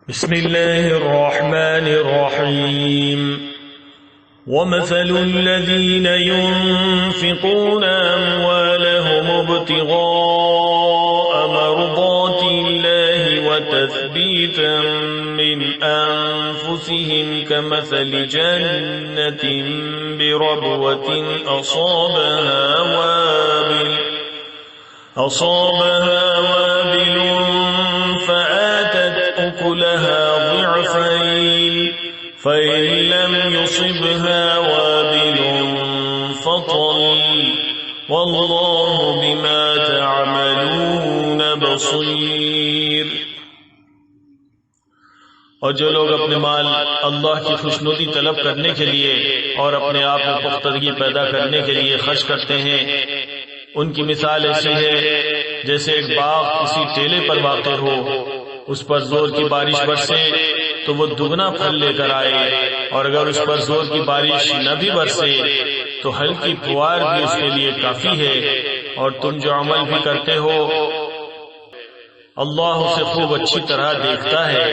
بسم الله الرحمن الرحيم ومثل الذين ينفقون أموالهم ابتغاء مرضات الله وتثبيتا من أنفسهم كمثل جنة بربوة أصابها وابل فآتت أكلها ضعفين فإن لم يصبها وابل فطل والله بما تعملون بصير۔ اور جو لوگ اپنے مال اللہ کی خوشنودی طلب کرنے کے لیے اور اپنے آپ میں پختگی پیدا کرنے کے لیے خرچ کرتے ہیں، ان کی مثال ایسی ہے جیسے ایک باغ کسی ٹیلے پر واقع ہو، اس پر زور کی بارش برسے تو وہ دگنا پھل لے کر آئے، اور اگر اس پر زور کی بارش نہ بھی برسے تو ہلکی پھوار بھی اس کے لیے کافی ہے۔ اور تم جو عمل بھی کرتے ہو اللہ اسے خوب اچھی طرح دیکھتا ہے۔